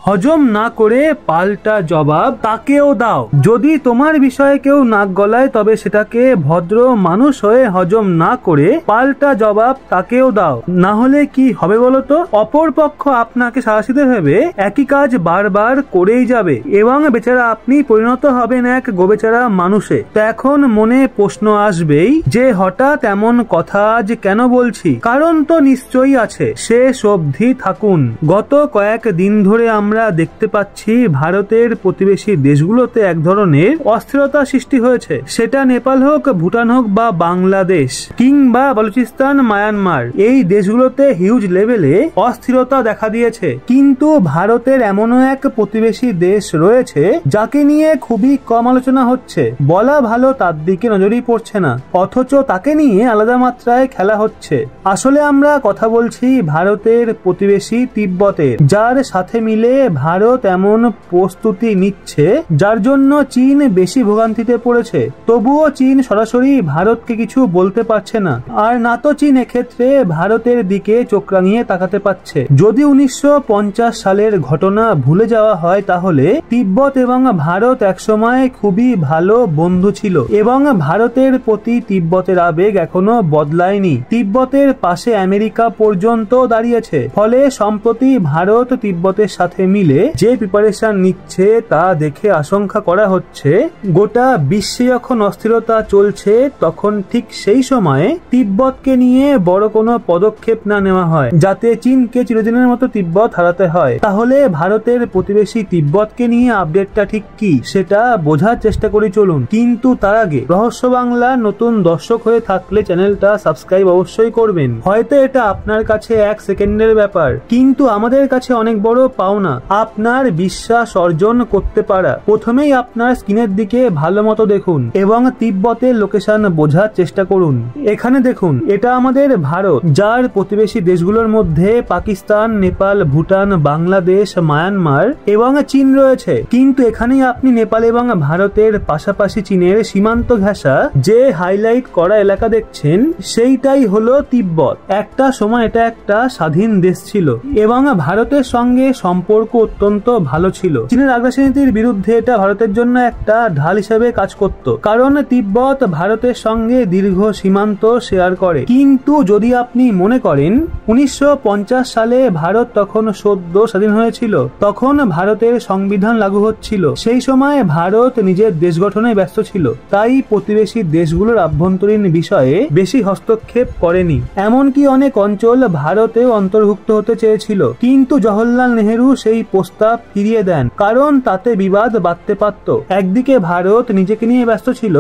হজম না করে পাল্টা জবাব তাকেও দাও। যদি তোমার বিষয়ে কেউ নাক গলায় তবে সেটাকে ভদ্র মানুষ হয়ে হজম না করে পাল্টা জবাব তাকেও দাও, না হলে কি হবে বলো তো? অপর পক্ষ আপনাকে সাহসীতে ভেবে একই কাজ বারবার করেই যাবে এবং বেচারা আপনি পরিণত হবেন এক গোবেচারা মানুষে। তো এখন মনে প্রশ্ন আসবেই যে হঠাৎ এমন কথা আজ কেন বলছি? কারণ তো নিশ্চয়ই আছে, শেষ অবধি থাকুন। গত কয়েক দিন ধরে আমরা দেখতে পাচ্ছি ভারতের প্রতিবেশী দেশগুলোতে এক ধরনের অস্থিরতা সৃষ্টি হয়েছে। সেটা নেপাল হোক, ভুটান হোক বা বাংলাদেশ কিংবা বালুচিস্তান, মায়ানমার, এই দেশগুলোতে হিউজ লেভেলে অস্থিরতা দেখা দিয়েছে। কিন্তু ভারতের এমনও এক প্রতিবেশী দেশ রয়েছে যাকে নিয়ে খুবই কম আলোচনা হচ্ছে, বলা ভালো তার দিকে নজরই পড়ছে না, অথচ তাকে নিয়ে আলাদা মাত্রায় খেলা হচ্ছে। আসলে আমরা কথা বলছি ভারতের প্রতিবেশী তিব্বতের, যার সাথে মিলে ভারত এমন প্রস্তুতি নিচ্ছে যার জন্য চীন বেশি ভোগান্তিতে পড়েছে। তবুও চীন সরাসরি ভারতকে কিছু বলতে পারছে না, আর না তো চীন এক্ষেত্রে ভারতের দিকে চোখ রাঙিয়ে তাকাতে পারছে। যদি 1950 সালের ঘটনা ভুলে যাওয়া হয় তাহলে তিব্বত এবং ভারত একসময় খুবই ভালো বন্ধু ছিল এবং ভারতের প্রতি তিব্বতের আবেগ এখনো বদলায়নি। তিব্বতের পাশে আমেরিকা পর্যন্ত দাঁড়িয়েছে। ফলে সম্প্রতি ভারত তিব্বতের সাথে মিলে যে প্রিপারেশন নিচ্ছে তা দেখে আশঙ্কা করা হচ্ছে গোটা বিশ্বে যখন অস্থিরতা চলছে তখন ঠিক সেই সময়ে তিব্বতকে নিয়ে বড় কোনো পদক্ষেপ না নেওয়া হয় যাতে চীনকে চিরদিনের মতো তিব্বত হারাতে হয়। তাহলে ভারতের প্রতিবেশী তিব্বতকে নিয়ে আপডেটটা ঠিক কি সেটা বোঝার চেষ্টা করি চলুন। কিন্তু তার আগে রহস্য বাংলা নতুন দর্শক হয়ে থাকলে চ্যানেলটা সাবস্ক্রাইব অবশ্যই করবেন। হয়তো এটা আপনার কাছে 1 সেকেন্ডের ব্যাপার, কিন্তু আমাদের কাছে অনেক বড় পাওনা আপনার বিশ্বাস অর্জন করতে পারা। প্রথমেই আপনার স্ক্রিনের দিকে ভালো মতো দেখুন এবং তিব্বতের লোকেশন বোঝার চেষ্টা করুন। এখানে দেখুন, এটা আমাদের ভারত, যার প্রতিবেশী দেশগুলোর মধ্যে পাকিস্তান, নেপাল, ভুটান, বাংলাদেশ, মায়ানমার এবং চীন রয়েছে। কিন্তু এখানেই আপনি নেপাল এবং ভারতের পাশাপাশি চীনের সীমান্ত ঘেঁষা যে হাইলাইট করা এলাকা দেখছেন সেইটাই হলো তিব্বত। একটা সময় এটা একটা স্বাধীন দেশ ছিল এবং ভারতের সঙ্গে সম্পর্ক অত্যন্ত ভালো ছিল। চীনের আগ্রাসী নীতির বিরুদ্ধে এটা ভারতের জন্য একটা ঢাল হিসেবে কাজ করত, কারণ তিব্বত ভারতের সঙ্গে দীর্ঘ সীমান্ত শেয়ার করে। কিন্তু যদি আপনি মনে করেন 1950 সালে ভারত তখন সদ্য স্বাধীন হয়েছিল, তখন ভারতের সংবিধান লাগু হচ্ছিল। সেই সময় ভারত নিজের দেশ গঠনে ব্যস্ত ছিল, তাই প্রতিবেশী দেশগুলোর আভ্যন্তরীণ বিষয়ে বেশি হস্তক্ষেপ করেনি। এমনকি অনেক অঞ্চল ভারতেও অন্তর্ভুক্ত হতে চেয়েছিল, কিন্তু জওহরলাল নেহেরু সেই প্রস্তাব ফিরিয়ে দেন, কারণ তাতে বিবাদ বাড়তে পারত। একদিকে ভারত নিজেকে নিয়ে ব্যস্ত ছিল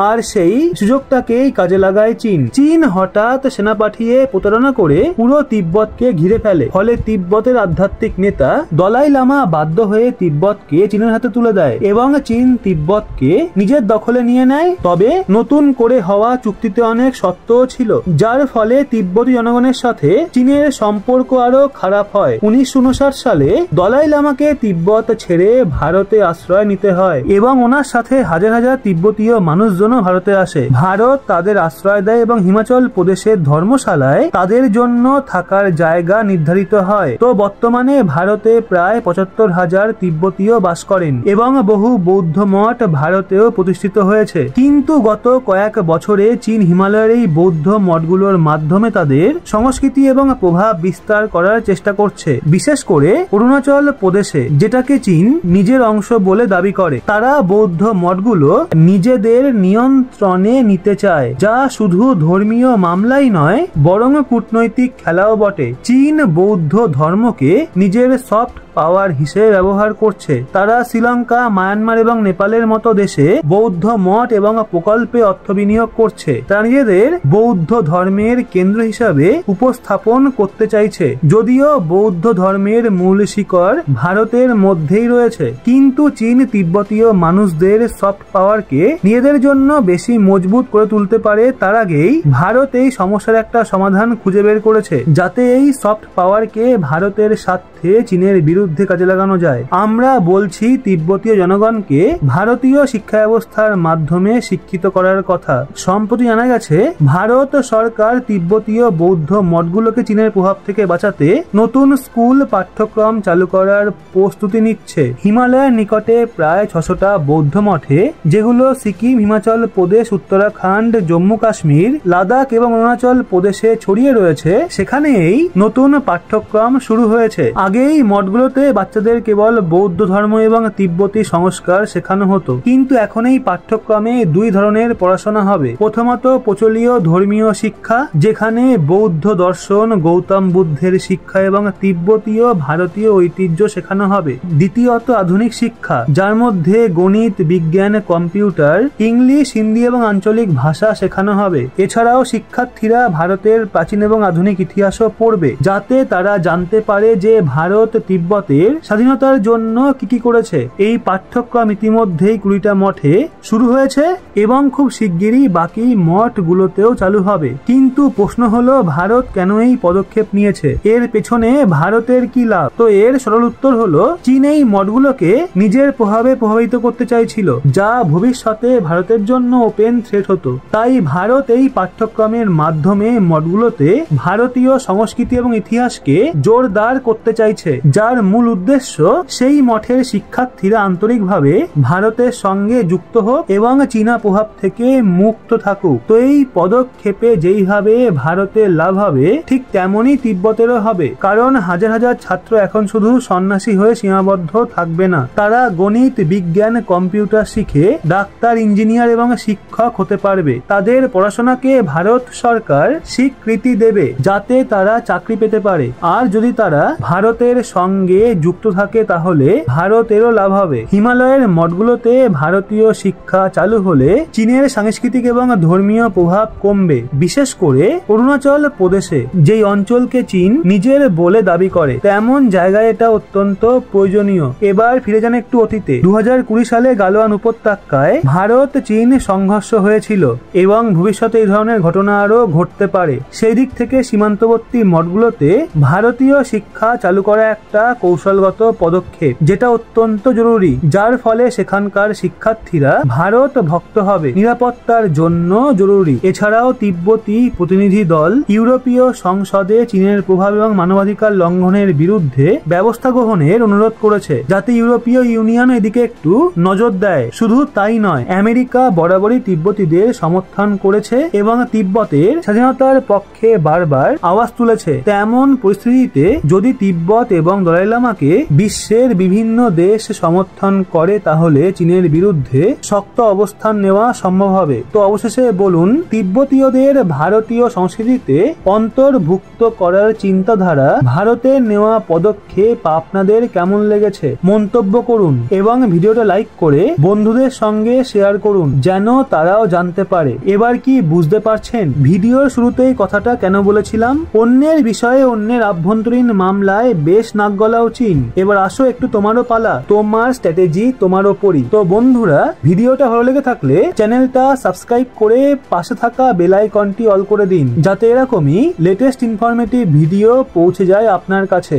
আর সেই সুযোগটাকেই কাজে লাগায় চীন। চীন হঠাৎ সেনা পাঠিয়ে প্রতারণা করে পুরো তিব্বতকে ঘিরে ফেলে। ফলে তিব্বতের আধ্যাত্মিক নেতা দলাই লামা বাধ্য হয়ে তিব্বতকে চীনের হাতে তুলে দেয় এবং চীন তিব্বতকে নিজের দখলে নিয়ে নেয়। তবে নতুন করে হওয়া চুক্তিতে অনেক শর্তও ছিল, যার ফলে তিব্বতী জনগণের সাথে চীনের সম্পর্ক আরো খারাপ হয়। 1959 সালে দলাই লামাকে তিব্বত ছেড়ে ভারতে আশ্রয় নিতে হয় এবং ওনার সাথে হাজার হাজার তিব্বতীয় মানুষজনও ভারতে আসে। ভারত তাদের আশ্রয় দেয় এবং হিমাচল প্রদেশের ধর্মশালায় তাদের জন্য থাকার জায়গা নির্ধারিত হয়। তো বর্তমানে ভারতে প্রায় 75,000 তিব্বতীয় বাস করেন এবং বহু বৌদ্ধ মঠ ভারতেও প্রতিষ্ঠিত হয়েছে। কিন্তু গত কয়েক বছরে চীন হিমালয়ের এই বৌদ্ধ মঠগুলোর মাধ্যমে তাদের সংস্কৃতি এবং প্রভাব বিস্তার করার চেষ্টা করছে, বিশেষ করে অরুণাচল প্রদেশে, যেটাকে চীন নিজের অংশ বলে দাবি করে। তারা বৌদ্ধ মঠগুলো নিজেদের নিয়ন্ত্রণে নিতে চায়, যা শুধু ধর্মীয় মামলাই নয় বরং কূটনৈতিক খেলাও বটে। চীন বৌদ্ধ ধর্মকে নিজের সফট পাওয়ার হিসেবে ব্যবহার করছে। তারা শ্রীলঙ্কা, মায়ানমার এবং নেপালের মতো দেশে বৌদ্ধ মঠ এবং প্রকল্পে অর্থ বিনিয়োগ করছে। তারা নিজেদের বৌদ্ধ ধর্মের কেন্দ্র হিসাবে উপস্থাপন করতে চাইছে। যদিও বৌদ্ধ ধর্মের মূল শিকড় ভারতের মধ্যেই রয়েছে, কিন্তু চীন তিব্বতীয় মানুষদের সফট পাওয়ারকে নিজেদের জন্য বেশি মজবুত করে তুলতে পারে। তার আগেই ভারত এই সমস্যার একটা সমাধান খুঁজে বের করেছে, যাতে এই সফট পাওয়ারকে ভারতের সাথে চীনের বিরুদ্ধে বিরুদ্ধে কাজে লাগানো যায়। আমরা বলছি তিব্বতীয় জনগণকে ভারতীয় শিক্ষা ব্যবস্থার মাধ্যমে শিক্ষিত করার কথা। সম্প্রতি জানা গেছে ভারত সরকার তিব্বতীয় বৌদ্ধ মঠগুলোকে চীনের প্রভাব থেকে বাঁচাতে নতুন স্কুল পাঠ্যক্রম চালু করার প্রস্তুতি নিচ্ছে। হিমালয়ের নিকটে প্রায় 600টা বৌদ্ধ মঠে, যেগুলো সিকিম, হিমাচল প্রদেশ, উত্তরাখণ্ড, জম্মু কাশ্মীর, লাদাখ এবং অরুণাচল প্রদেশে ছড়িয়ে রয়েছে, সেখানে এই নতুন পাঠ্যক্রম শুরু হয়েছে। আগেই মঠগুলোতে বাচ্চাদের কেবল বৌদ্ধ ধর্ম এবং তিব্বতী সংস্কার শেখানো হতো, কিন্তু এখন এই পাঠ্যক্রমে 2 ধরনের পড়াশোনা হবে। প্রথমত প্রচলীয় ধর্মীয় শিক্ষা, যেখানে বৌদ্ধ দর্শন, গৌতম বুদ্ধের শিক্ষা এবং তিব্বতীয় ভারতীয় ঐতিহ্য শেখানো হবে। দ্বিতীয়ত আধুনিক শিক্ষা, যার মধ্যে গণিত, বিজ্ঞান, কম্পিউটার, ইংলিশ, হিন্দি এবং আঞ্চলিক ভাষা শেখানো হবে। এছাড়াও শিক্ষার্থীরা ভারতের প্রাচীন এবং আধুনিক ইতিহাসও পড়বে, যাতে তারা জানতে পারে যে ভারত তিব্বতের স্বাধীনতার জন্য কি করেছে। এই পাঠ্যক্রম ইতিমধ্যেই 20টা মঠে শুরু হয়েছে এবং খুব শিগগিরই বাকি মঠগুলোতেও চালু হবে। কিন্তু প্রশ্ন হলো, ভারত কেন এই পদক্ষেপ নিয়েছে? এর পেছনে ভারতের কি লাভ? তো এর সরল উত্তর হলো, চীন এই মঠগুলোকে নিজের প্রভাবে প্রভাবিত করতে চাইছিল, যা ভবিষ্যতে ভারতের জন্য ওপেন থ্রেট হতো। তাই ভারত এই পাঠ্যক্রমের মাধ্যমে মঠগুলোতে ভারতীয় সংস্কৃতি এবং ইতিহাসকে জোরদার করতে চাইছে, যার মূল উদ্দেশ্য সেই মঠের শিক্ষার্থীরা আন্তরিকভাবে ভারতের সঙ্গে যুক্ত হোক এবং চীনা প্রভাব থেকে মুক্ত থাকুক। তো এই পদক্ষেপে যেইভাবে ভারতের লাভ হবে, ঠিক তেমনই তিব্বতেরও হবে, কারণ হাজার হাজার ছাত্র এখন শুধু সন্ন্যাসী হয়ে সীমাবদ্ধ থাকবে না। তারা গণিত, বিজ্ঞান, কম্পিউটার শিখে ডাক্তার, ইঞ্জিনিয়ার এবং শিক্ষক হতে পারবে। তাদের পড়াশোনাকে ভারত সরকার স্বীকৃতি দেবে, যাতে তারা চাকরি পেতে পারে। আর যদি তারা ভারতের সঙ্গে যুক্ত থাকে, তাহলে ভারতেরও লাভ হবে। হিমালয়ের মঠগুলোতে ভারতীয় শিক্ষা চালু হলে চীনের সাংস্কৃতিক এবং ধর্মীয় প্রভাব কমবে, বিশেষ করে অরুণাচল প্রদেশে, যেই অঞ্চলকে চীন নিজের বলে দাবি করে। তেমন জায়গায় এটা অত্যন্ত প্রয়োজনীয়। এবার ফিরে যান একটু অতীতে। 2020 সালে গালওয়ান উপত্যকায় ভারত চীন সংঘর্ষ হয়েছিল এবং ভবিষ্যতে এই ধরনের ঘটনা আরো ঘটতে পারে। সেই দিক থেকে সীমান্তবর্তী মঠগুলোতে ভারতীয় শিক্ষা চালু করা একটা কৌশলগত পদক্ষেপ, যেটা অত্যন্ত জরুরি, যার ফলে সেখানকার শিক্ষার্থীরা ভারত ভক্ত হবে। নিরাপত্তার জন্য জরুরি। এছাড়াও তিব্বতী প্রতিনিধি দল ইউরোপীয় সংসদে চীনের প্রভাব এবং মানবাধিকার লঙ্ঘনের বিরুদ্ধে ব্যবস্থা গ্রহণের অনুরোধ করেছে, যাতে ইউরোপীয় ইউনিয়ন এদিকে একটু নজর দেয়। শুধু তাই নয়, আমেরিকা বরাবরই তিব্বতীদের সমর্থন করেছে এবং তিব্বতের স্বাধীনতার পক্ষে বারবার আওয়াজ তুলেছে। তেমন পরিস্থিতিতে যদি তিব্বত এবং দলাই লামাকে বিশ্বের বিভিন্ন দেশ সমর্থন করে, তাহলে চীনের বিরুদ্ধে শক্ত অবস্থান নেওয়া সম্ভব হবে। তো অবশেষে বলুন, তিব্বতীয়দের ভারতীয় সংস্কৃতিতে অন্তর্ভুক্ত করার চিন্তাধারা, ভারতের নেওয়া পদক্ষেপ আপনাদের কেমন লেগেছে? মন্তব্য করুন এবং ভিডিওটা লাইক করে বন্ধুদের সঙ্গে শেয়ার করুন, যেন তারাও জানতে পারে। এবার কি বুঝতে পারছেন ভিডিওর শুরুতেই কথাটা কেন বলেছিলাম? অন্যের বিষয়ে অন্যের আভ্যন্তরীণ মামলায় বেশ নাক গলাও চীন। এবার আসো একটু তোমারও পালা, তোমার স্ট্র্যাটেজি তোমার ওপরই। তো বন্ধুরা, ভিডিওটা ভালো লেগে থাকলে চ্যানেলটা সাবস্ক্রাইব করে পাশে থাকা বেল আইকনটি অল করে দিন, যাতে এরকমই লেটেস্ট ইনফরমেটিভ ভিডিও পৌঁছে যায় আপনার কাছে।